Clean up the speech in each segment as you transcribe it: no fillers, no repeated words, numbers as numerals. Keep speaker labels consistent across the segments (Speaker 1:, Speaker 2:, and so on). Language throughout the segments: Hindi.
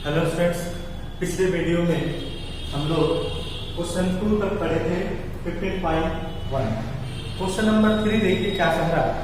Speaker 1: हेलो स्टूडेंट्स, पिछले वीडियो में हम लोग क्वेश्चन 2 तक पढ़े थे 15.1। क्वेश्चन नंबर 3 देखिए क्या कह रहा है।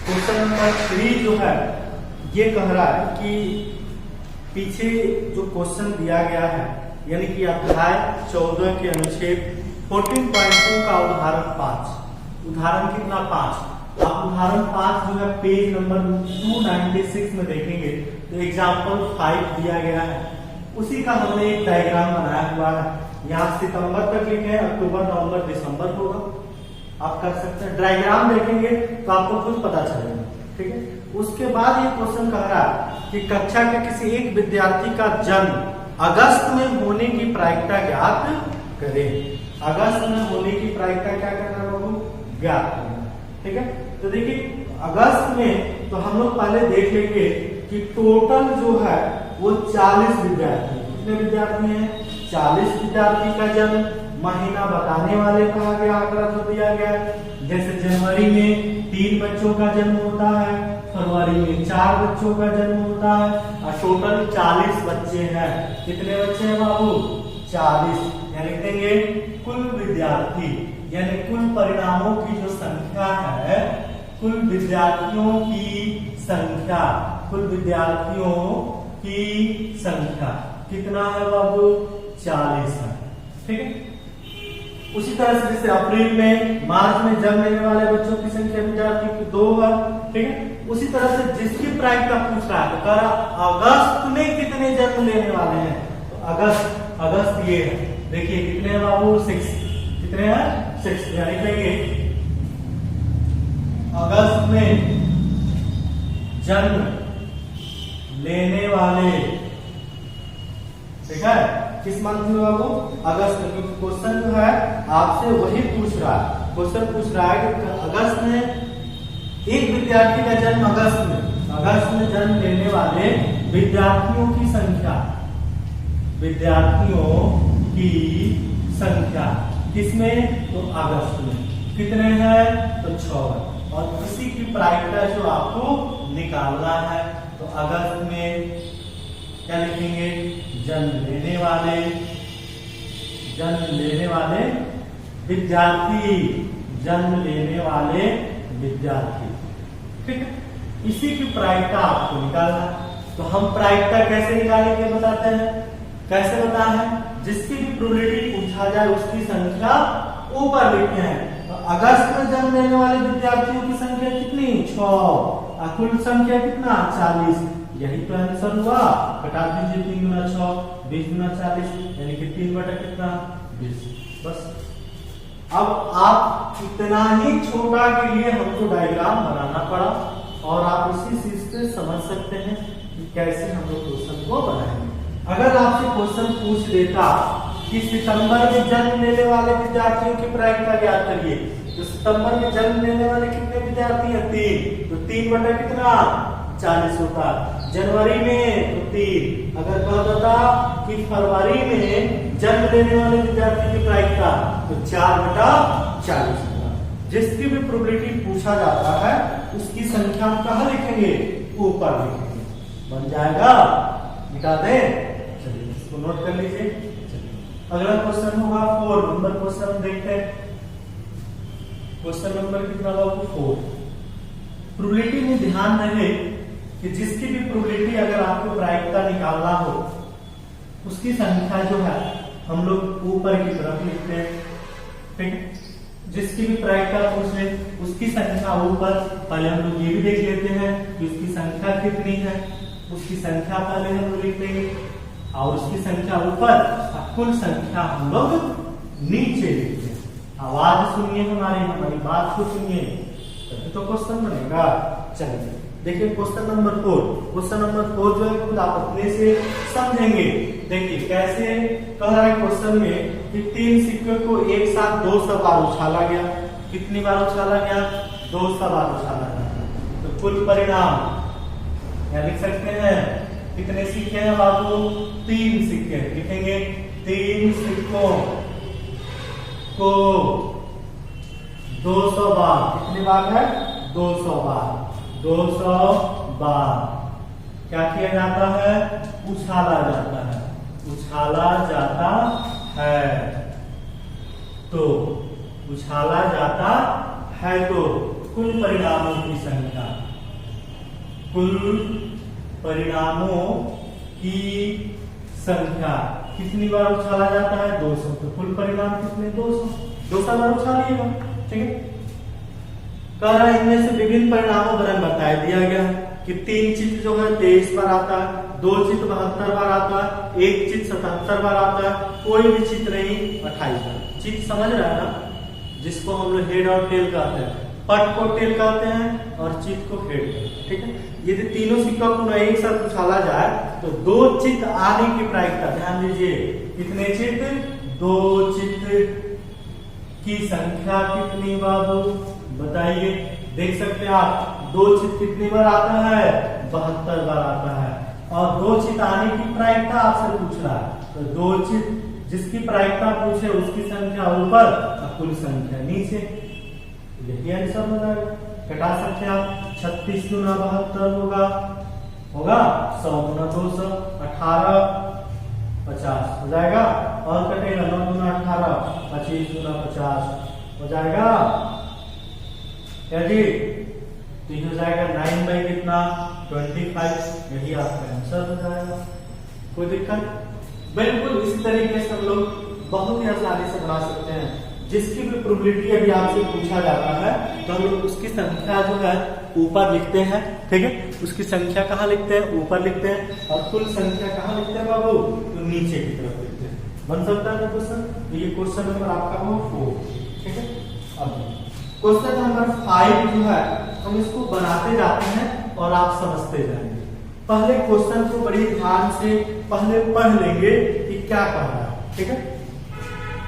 Speaker 1: क्वेश्चन नंबर 3 जो है ये कह रहा है कि पीछे जो क्वेश्चन दिया गया है यानी कि अध्याय 14 के अनुच्छेद 14.2 का उदाहरण 5, उदाहरण कितना 5, आप उदाहरण 5 जो है पेज नंबर 296 में देखेंगे तो एग्जाम्पल 5 दिया गया है। उसी का हमने एक डायग्राम बनाया हुआ है। यहाँ सितंबर तक लिखे हैं, अक्टूबर नवंबर दिसंबर होगा, आप कर सकते हैं। डायग्राम देखेंगे तो आपको खुद पता चलेगा, ठीक है। उसके बाद ये क्वेश्चन कह रहा है कि कक्षा के किसी एक विद्यार्थी का जन्म अगस्त में होने की प्रायिकता ज्ञात करें। अगस्त में होने की प्रायिकता क्या करना है, ज्ञात करना, ठीक है। तो देखिए अगस्त में तो हम लोग पहले देख लेंगे कि टोटल जो है वो 40 विद्यार्थी, कितने विद्यार्थी हैं, 40 विद्यार्थी का जन्म। महीना बताने वाले कहा गया, आंकड़ा जो दिया गया, जैसे जनवरी में 3 बच्चों का जन्म होता है, फरवरी में 4 बच्चों का जन्म होता है और टोटल 40 बच्चे हैं। कितने बच्चे हैं बाबू, 40। यानी लिख देंगे कुल विद्यार्थी यानी कुल परिणामों की जो संख्या है, कुल विद्यार्थियों की संख्या, कुल विद्यार्थियों की संख्या कितना है बाबू, 40 है, ठीक है। उसी तरह से जैसे अप्रैल में मार्च में जन्म लेने वाले बच्चों की संख्या विद्यार्थी की 2 है, ठीक है। उसी तरह से जिसकी प्रायिकता पूछ रहा है तो अगस्त में कितने जन्म लेने वाले हैं, तो अगस्त ये है, देखिए कितने हैं बाबू, 6, कितने हैं 6, यानी कहेंगे अगस्त में जन्म लेने वाले, ठीक है, किस मंथ में बाबू, अगस्त में। क्योंकि क्वेश्चन जो है आपसे वही पूछ रहा है, क्वेश्चन पूछ रहा है कि अगस्त में एक विद्यार्थी का जन्म अगस्त में जन्म लेने वाले विद्यार्थियों की संख्या, विद्यार्थियों की संख्या किसमें, तो अगस्त में कितने हैं, तो 6 है। और इसी की प्रायिकता जो आपको निकालना है तो अगस्त में क्या लिखेंगे, जन्म लेने वाले विद्यार्थी, ठीक है। इसी की प्रायिकता आपको निकालना है। तो हम प्रायिकता कैसे निकालेंगे बताते हैं, कैसे बताया है, जिसकी भी प्रोबेबिलिटी पूछा जाए उसकी संख्या ऊपर लिखते हैं। तो अगस्त में जन्म लेने वाले विद्यार्थियों की संख्या कितनी, 6, और कुल संख्या कितना, 40। यही तो आंसर हुआ। घटा दीजिए 3 गुना 6, 20 गुना 40, यानी कि 3 बटा कितना, 20। बस अब आप इतना ही छोटा के लिए हमको डायग्राम बनाना पड़ा और आप इसी चीज से समझ सकते हैं कि कैसे हम लोग क्वेश्चन को बनाएंगे। अगर आपसे क्वेश्चन पूछ देता कि सितंबर में जन्म लेने वाले विद्यार्थियों की प्रायिकता ज्ञात करिए, तो सितंबर में जन्म लेने वाले कितने विद्यार्थी हैं, 3, तो 3 बटा कितना, 40 होता। जनवरी में तो 3, अगर कहता था कि फरवरी में जन्म लेने वाले विद्यार्थी की प्रायिकता तो 4 बटा 40 होगा। जिसकी भी प्रोबेबिलिटी पूछा जाता है उसकी संख्या हम कहाँ लिखेंगे, ऊपर लिखेंगे, बन जाएगा। मिटा दें, चलिए इसको नोट कर लीजिए। अगला क्वेश्चन होगा 4 नंबर क्वेश्चन देखते हैं। क्वेश्चन नंबर कितना बाबू, 4। प्रोबेबिलिटी में ध्यान रहे कि जिसकी भी प्रोबेबिलिटी अगर आपको प्रायिकता निकालना हो उसकी संख्या जो है हम लोग ऊपर की तरफ लिखते हैं, ठीक। जिसकी भी प्रायिकता पूछ ले उसकी संख्या ऊपर, पहले हम लोग ये भी देख लेते हैं कि उसकी संख्या कितनी है, उसकी संख्या पहले हम लोग लिख देंगे और उसकी संख्या ऊपर, कुल संख्या हम लोग नीचे लिखते हैं। आवाज सुनिए हमारी बात को सुनिए तभी तो क्वेश्चन बनेगा। चलिए देखिए क्वेश्चन नंबर 4। क्वेश्चन नंबर 4 जो है खुद आप अपने से समझेंगे। देखिए कैसे कह रहा है क्वेश्चन में कि 3 सिक्के को एक साथ 200 बार उछाला गया। कितनी बार उछाला गया, 200 बार उछाला गया। तो कुल परिणाम क्या लिख सकते हैं, कितने सिक्के हैं बाबू, 3 सिक्के लिखेंगे। 3 सिक्कों को 200 बार, कितनी बार है, 200 बार, 200 बार क्या किया जाता है? उछाला जाता है, उछाला जाता है। तो उछाला जाता है तो कुल परिणामों की संख्या, कुल परिणामों की संख्या कितनी बार उछाला जाता है? 200। तो कुल परिणाम कितने? 200 बार उछालिएगा। ठीक है, कह रहा है इनमें से विभिन्न परिणामों का रंग बता दिया गया है कि 3 चित्र जो है 23 बार आता है, 2 चित्र 72 बार आता है, 1 चित्र 77 बार आता है, कोई भी चित्र नहीं 28 बार। चित्र समझ रहा है ना, जिसको हम लोग हेड और टेल कहते हैं, पट को टेल कहते हैं और चित्र को हेड कहते हैं। ठीक है, यदि तीनों सिक्का को एक साथ उछाला जाए तो 2 चित्र आने की प्रायिकता, ध्यान दीजिए कितने चित्र? 2 चित्र की संख्या कितनी बाबू बताइए? देख सकते हैं आप, 2 चित्र कितनी बार आता है? 72 बार आता है। और 2 चित्र आने की प्रायिकता आपसे पूछ रहा है, तो 2 चित्र जिसकी प्रायिकता पूछे उसकी संख्या ऊपर और कुल संख्या नीचे, यही आंसर हो जाएगा। घटा सकते हैं आप, 36 गुना 72 होगा 100 गुना 200, 18 50 हो जाएगा। और कटेगा 9 गुना 18, 25 गुना 50 हो जाएगा क्या जी? तो ये हो जाएगा 9 बाई कितना? 25। यही आपका आंसर हो जाएगा। कोई दिक्कत? बिल्कुल इसी तरीके से हम लोग बहुत ही आसानी से बना सकते हैं। जिसकी भी प्रोबेबिलिटी अभी आपसे पूछा जाता है तो हम लोग उसकी संख्या जो है ऊपर लिखते हैं। ठीक है, उसकी संख्या कहाँ लिखते हैं? ऊपर लिखते हैं। और कुल संख्या कहाँ लिखते हैं बाबू? तो नीचे की तरफ लिखते हैं। बन सकता है क्वेश्चन? तो ये क्वेश्चन नंबर आपका हो 4। ठीक है, अब क्वेश्चन नंबर 5 जो है हम इसको बनाते जाते हैं और आप समझते जाएंगे। पहले क्वेश्चन को बड़ी ध्यान से पहले पढ़ लेंगे कि क्या कह रहा है। ठीक है,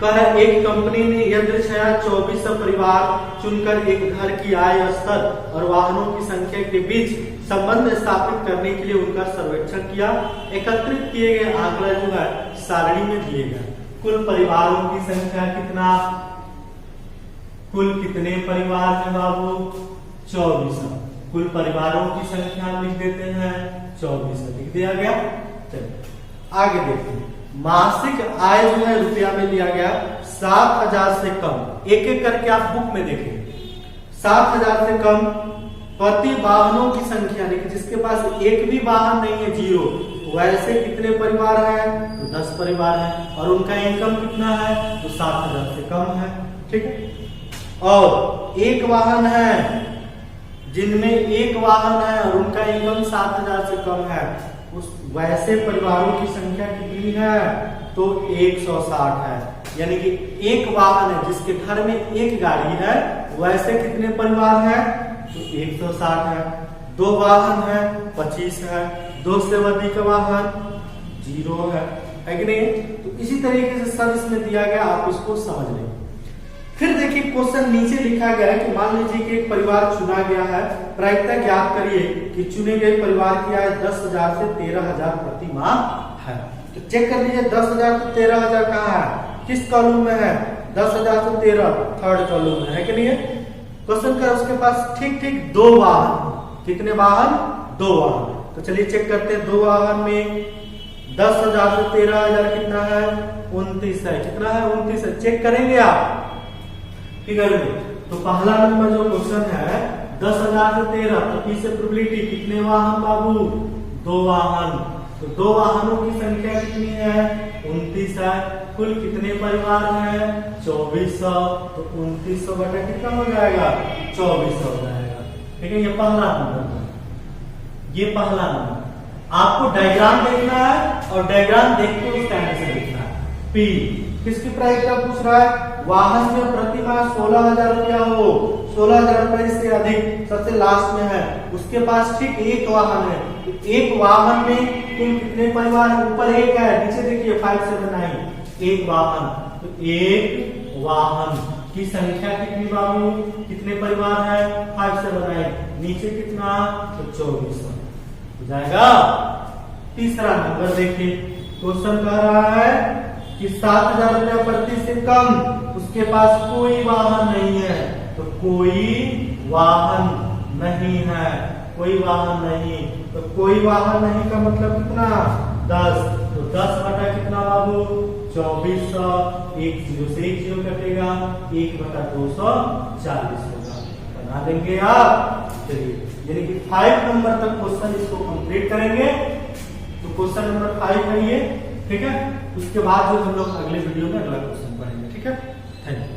Speaker 1: कह रहा है एक कंपनी ने यदृच्छया 24 परिवार चुनकर एक घर की आय स्तर और वाहनों की संख्या के बीच संबंध स्थापित करने के लिए उनका सर्वेक्षण किया। एकत्रित किए गए आंकड़ा जो है सारणी में दिए गए। कुल परिवारों की संख्या कितना? कुल कितने परिवार हैं बाबू? 24। कुल परिवारों की संख्या लिख देते हैं 24 लिख दिया गया। चलिए आगे देखते हैं। मासिक आय जो है रुपया में दिया गया 7,000 से कम। एक एक करके आप बुक में देखेंगे। 7,000 से कम प्रति वाहनों की संख्या, लेकिन जिसके पास एक भी वाहन नहीं है 0, वैसे कितने परिवार हैं? तो 10 परिवार हैं। और उनका इनकम कितना है? तो 7,000 से कम है। ठीक है, और एक वाहन है, जिनमें एक वाहन है और उनका इनकम 7,000 से कम है, उस वैसे परिवारों की संख्या कितनी है? तो 160 है। यानी कि एक वाहन है जिसके घर में एक गाड़ी है, वैसे कितने परिवार हैं? तो 160 है। 2 वाहन है 25 है। 2 से अधिक वाहन 0 है कि नहीं? तो इसी तरीके से सब इसमें दिया गया, आप इसको समझ लें। फिर देखिए क्वेश्चन नीचे लिखा गया है कि मान लीजिए कि एक परिवार चुना गया है। प्रायिकता ज्ञात करिए कि चुने गए परिवार की आय 10,000 से 13,000 प्रति माह है। तो चेक कर लीजिए 10,000 से 13,000 कहाँ है? किस कॉलम में है? 10,000 से 13 थर्ड कॉलम में है कि नहीं है? क्वेश्चन का उसके पास ठीक ठीक 2 वाहन। कितने वाहन? 2 वाहन। तो चलिए चेक करते हैं। 2 वाहन में 10,000 से 13,000 कितना है? 29 है। कितना है? 29 है। चेक करेंगे आप फिगर में। तो पहला नंबर जो क्वेश्चन है 10,000 से 13, तो पीछे प्रोबेबिलिटी कितने वाहन बाबू? 2 वाहन। तो 2 वाहनों की संख्या कितनी है? 29 है। कुल कितने परिवार हैं? 2400। तो 2900 बटा कितना हो जाएगा? 2400 हो जाएगा। ठीक है, ये पहला नंबर। ये पहला नंबर आपको डायग्राम देखना है और डायग्राम देख के उसका आंसर लिखना है। पी किसकी प्रायिकता पूछ रहा है? वाहन में प्रति माह 16,000 रुपया हो, 16,000 रुपए से अधिक सबसे लास्ट में है, उसके पास ठीक एक वाहन है। तो एक वाहन में कुल कितने परिवार है? ऊपर एक है, नीचे देखिए 5 7 9 एक वाहन। तो एक वाहन की संख्या कितनी बाबू? कितने परिवार है? 5 7 9। नीचे कितना? तो 2400 हो जाएगा। तीसरा नंबर देखिए, क्वेश्चन कह रहा है कि 7,000 रुपया प्रति से कम, उसके पास कोई वाहन नहीं है। तो कोई वाहन नहीं है। कोई वाहन नहीं, तो कोई वाहन नहीं का मतलब कितना 10, तो 10 बटा कितना बाबू 2400, एक जीरो से एक जीरो कटेगा, 1/240 होगा। बना देंगे आप। चलिए यानी कि 5 नंबर तक क्वेश्चन इसको कंप्लीट करेंगे। तो क्वेश्चन नंबर 5 है ये, ठीक है। उसके बाद जो हम लोग अगले वीडियो में अगला क्वेश्चन पढ़ेंगे, ठीक है। Thank you.